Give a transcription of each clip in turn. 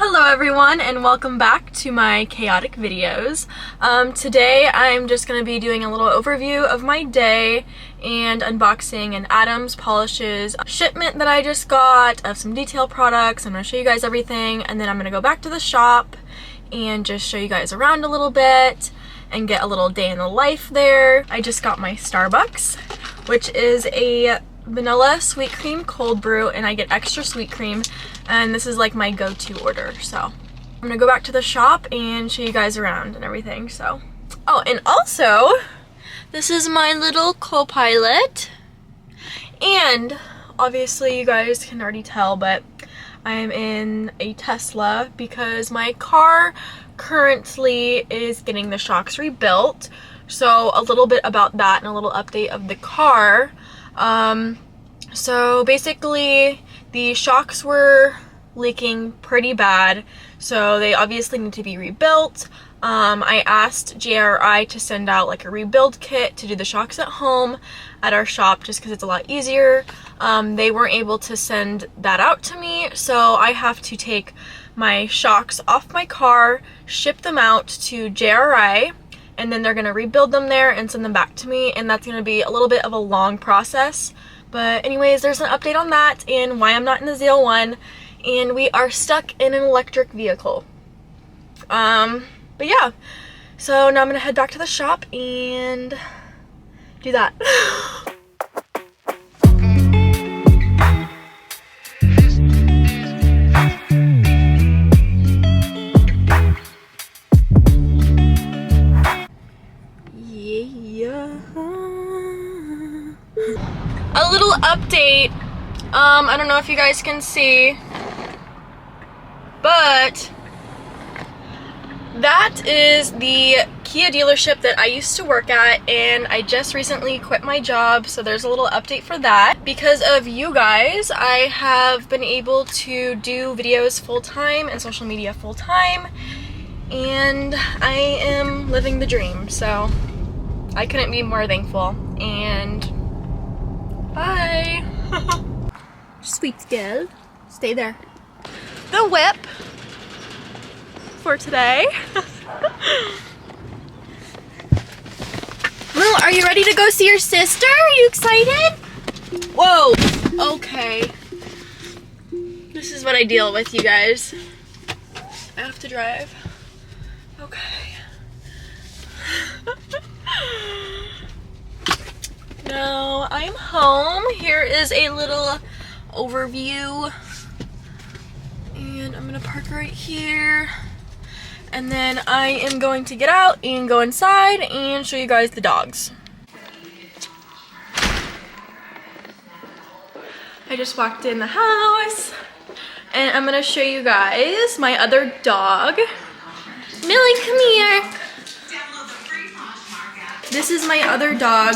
Hello everyone and welcome back to my chaotic videos. Today I'm just going to be doing a little overview of my day and unboxing an Adams Polishes shipment that I just got of some detail products. I'm going to show you guys everything and then I'm going to go back to the shop and just show you guys around a little bit and get a little day in the life there. I just got my Starbucks, which is a vanilla sweet cream cold brew, and I get extra sweet cream, and this is like my go-to order. So I'm gonna go back to the shop and show you guys around and everything. So oh, and also this is my little co-pilot, and obviously you guys can already tell, but I'm in a Tesla because my car currently is getting the shocks rebuilt. So a little bit about that and a little update of the car. So basically the shocks were leaking pretty bad, so they obviously need to be rebuilt. I asked JRI to send out like a rebuild kit to do the shocks at home at our shop just because it's a lot easier. They weren't able to send that out to me, so I have to take my shocks off my car, ship them out to JRI, and then they're gonna rebuild them there and send them back to me, and that's gonna be a little bit of a long process. But anyways, there's an update on that and why I'm not in the ZL1, and we are stuck in an electric vehicle. But yeah, so now I'm gonna head back to the shop and do that. A little update. I don't know if you guys can see, but that is the Kia dealership that I used to work at, and I just recently quit my job, so there's a little update for that. Because of you guys, I have been able to do videos full-time and social media full-time, and I am living the dream, so I couldn't be more thankful. And bye. Sweet girl. Stay there. The whip for today. Well, are you ready to go see your sister? Are you excited? Whoa. Okay. This is what I deal with, you guys. I have to drive. Okay. Now I'm home. Here is a little overview, and I'm gonna park right here, and then I am going to get out and go inside and show you guys the dogs. I just walked in the house and I'm gonna show you guys my other dog. Millie, come here. This is my other dog,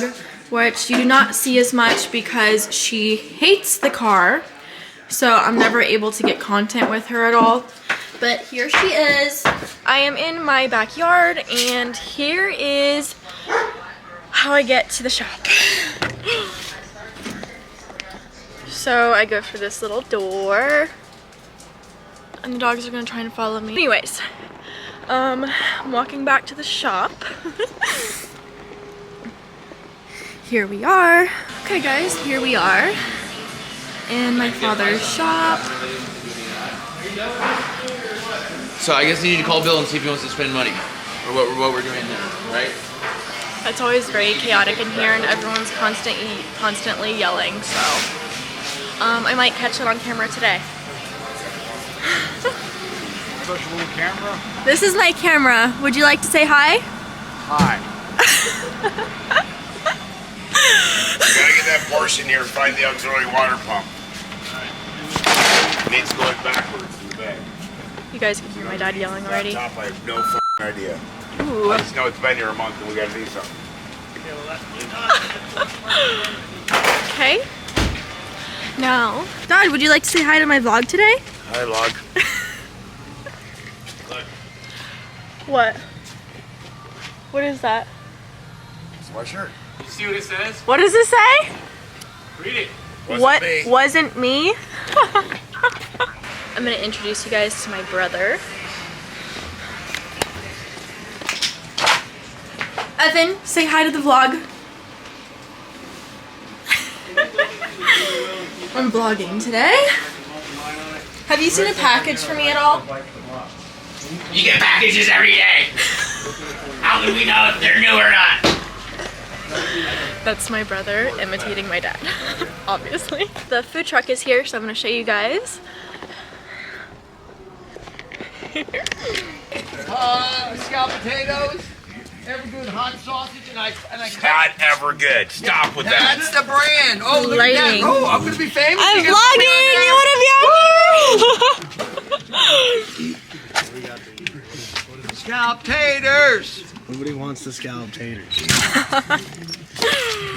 which you do not see as much because she hates the car, so I'm never able to get content with her at all. But here she is. I am in my backyard, and here is how I get to the shop. So I go through this little door, and the dogs are gonna try and follow me. Anyways, I'm walking back to the shop. Here we are. Okay guys, here we are in my father's shop. So I guess you need to call Bill and see if he wants to spend money, or what we're doing there, right? It's always very chaotic in here, and everyone's constantly yelling. So I might catch it on camera today. Camera? This is my camera. Would you like to say hi? Hi. You gotta get that Porsche in here and find the auxiliary water pump. It needs going backwards in the back. You guys can hear my dad yelling already. Top, I have no f***ing idea. Ooh. I just know it's been here a month and we gotta do something. Okay. Now, Dad, would you like to say hi to my vlog today? Hi, log. What? What is that? It's my shirt. You see what it says? What does it say? Read it. Wasn't what me. wasn't me? I'm gonna introduce you guys to my brother. Evan, say hi to the vlog. I'm vlogging today. Have you seen a package for me at all? You get packages every day. How can we know if they're new or not? That's my brother imitating my dad, obviously. The food truck is here, so I'm gonna show you guys. Scalloped potatoes, ever good hot sausage, and I Not ever good. Stop with that. That's the brand. Oh, look at that. Lighting. Oh, I'm gonna be famous. I'm You can put me on vlogging! You wanna be on here? Scalloped taters. Nobody wants the scalloped taters.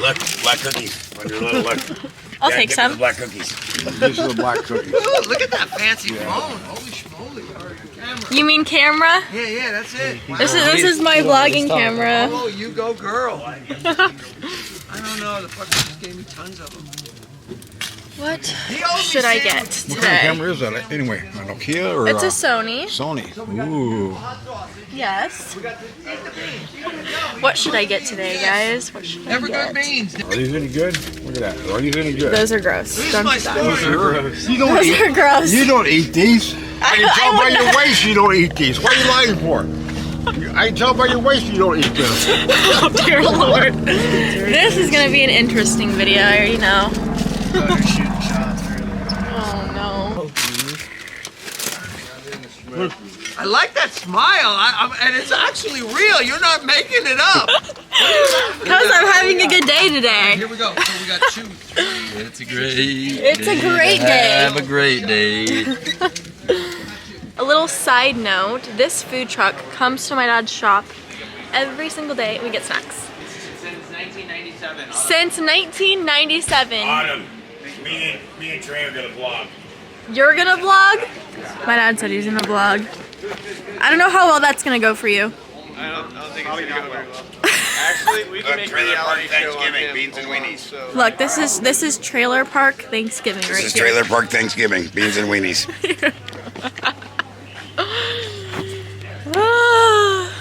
Look, black cookies. On your little look. I'll Yeah, take give me some. the black cookies. These are the black cookies. Ooh, look at that fancy phone. Holy schmoly. Or camera. You mean camera? Yeah, that's it. This is my vlogging camera. Oh, you go, girl. I don't know. The fucker just gave me tons of them. What He owes me should I get sandwiches. What kind of today? camera is that anyway? A Nokia or It's a Sony. Sony? Ooh. Hot sausage. Yes. We got the beans. What should I get today, guys? What should I Never good get? beans. Are these any good? Look at that. Are these any good? Those are gross. This is Don't my do that. story. You don't Those are gross. You don't eat these. I can tell I by would your not- waist you don't eat these. What are you lying for? I can tell by your waist you don't eat this. Oh dear Lord. This is gonna be an interesting video, I already know. Oh no. I like that smile, and it's actually real. You're not making it up. Because I'm having a good day today. Here we go. So we got 2, 3. It's a great day. Have a great day. A little side note, this food truck comes to my dad's shop every single day. We get snacks. Since 1997. Since 1997. Autumn. Me and Trey are gonna vlog. You're gonna vlog? My dad said he's gonna vlog. I don't know how well that's gonna go for you. I don't think it's gonna go very well. Actually, we can Look, make a Trailer Park reality show on Thanksgiving, him beans and alone, weenies. so- Look, this is Trailer Park Thanksgiving right This is here. Trailer Park Thanksgiving, beans and weenies.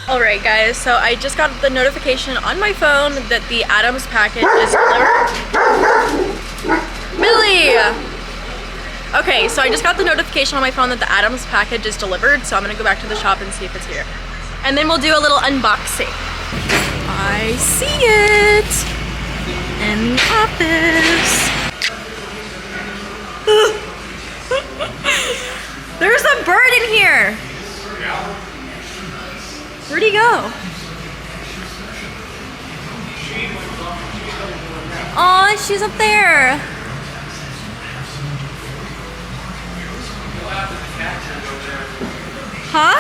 Alright guys, so I just got the notification on my phone that the Adams package is delivered. Millie! Okay, so I just got the notification on my phone that the Adams package is delivered, so I'm gonna go back to the shop and see if it's here. And then we'll do a little unboxing. I see it in the office. There's a bird in here! Where'd he go? Aw, she's up there. Huh?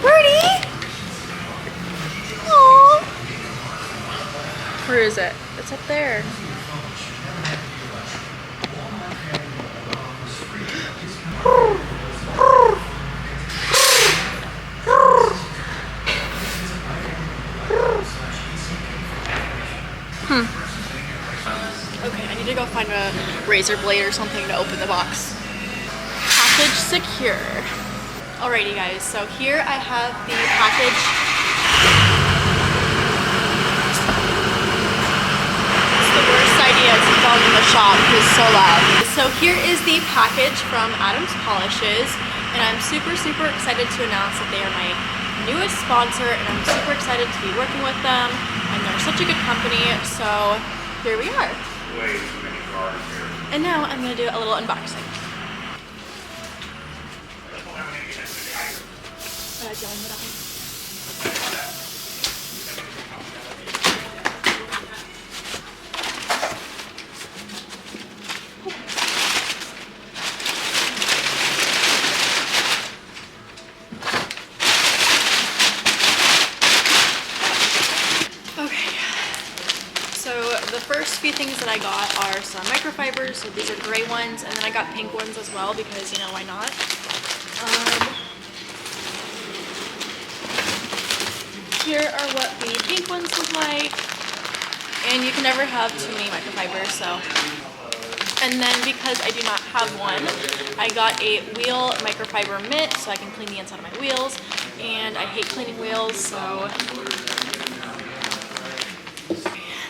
Birdie? Aww. Where is it? It's up there. Okay, I need to go find a razor blade or something to open the box. Package secure. Alrighty guys, so here I have the package. It's the worst idea to film in the shop because it's so loud. So here is the package from Adams Polishes, and I'm super excited to announce that they are my newest sponsor, and I'm super excited to be working with them, and they're such a good company, so here we are. And now I'm gonna do a little unboxing. Okay, so the first few things that I got are some microfibers. So these are gray ones, and then I got pink ones as well because, you know, why not? Here are what the pink ones look like. and you can never have too many microfibers, so. And then because I do not have one, I got a wheel microfiber mitt so I can clean the inside of my wheels, and I hate cleaning wheels, so.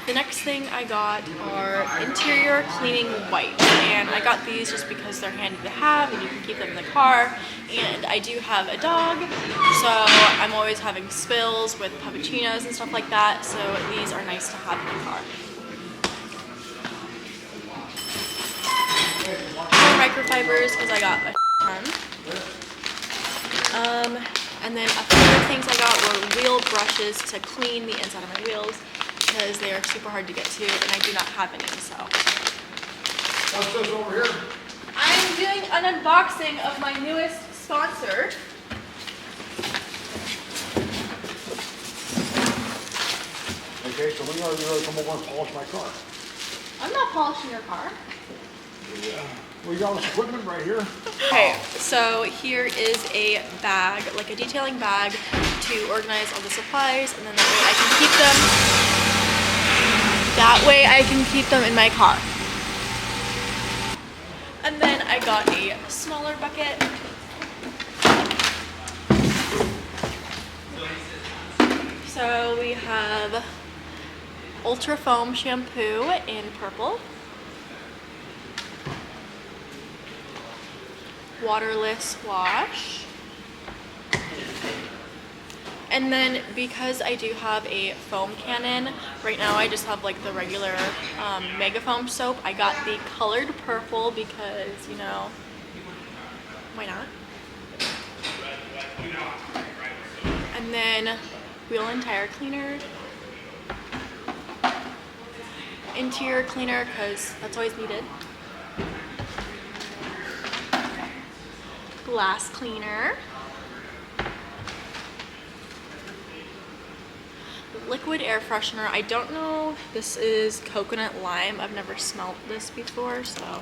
The next thing I got are interior cleaning wipes, and I got these just because they're handy to have and you can keep them in the car, and I do have a dog, so I'm always having spills with puppuccinos and stuff like that, so these are nice to have in the car. More microfibers because I got a ton. And then a few other things I got were wheel brushes to clean the inside of my wheels because they are super hard to get to and I do not have any, so. What's this over here? I'm doing an unboxing of my newest sponsor. Okay, so when are you going to come over and polish my car? I'm not polishing your car. Well, you got all this equipment right here. Okay, so here is a bag, like a detailing bag to organize all the supplies, and then that way I can keep them in my car. And then I got a smaller bucket. So we have Ultra Foam shampoo in purple. Waterless wash. And then because I do have a foam cannon, right now I just have like the regular Mega Foam soap. I got the colored purple because, you know, why not? And then wheel and tire cleaner. Interior cleaner because that's always needed. Glass cleaner. Liquid air freshener. I don't know, this is coconut lime. I've never smelled this before, so.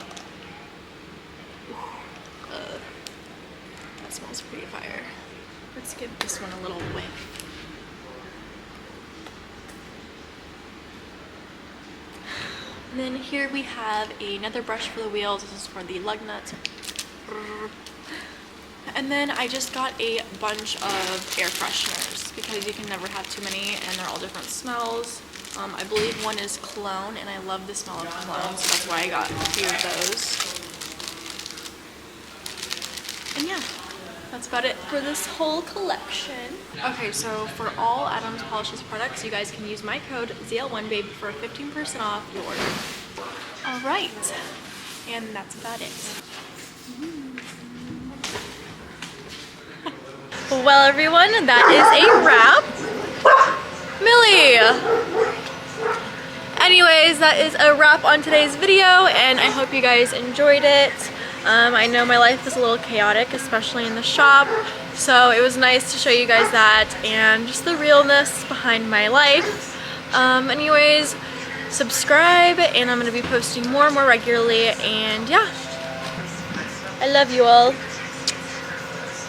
That smells pretty fire. Let's give this one a little whiff. And then here we have another brush for the wheels. This is for the lug nuts. And then I just got a bunch of air fresheners because you can never have too many and they're all different smells. I believe one is cologne and I love the smell of cologne, so that's why I got a few of those. And yeah, that's about it for this whole collection. Okay, so for all Adams Polishes products, you guys can use my code ZL1BABE for 15% off your order. All right, and that's about it. Well, everyone, that is a wrap. Millie! Anyways, that is a wrap on today's video, and I hope you guys enjoyed it. I know my life is a little chaotic, especially in the shop, so it was nice to show you guys that and just the realness behind my life. Anyways, subscribe, and I'm going to be posting more and more regularly, and yeah, I love you all.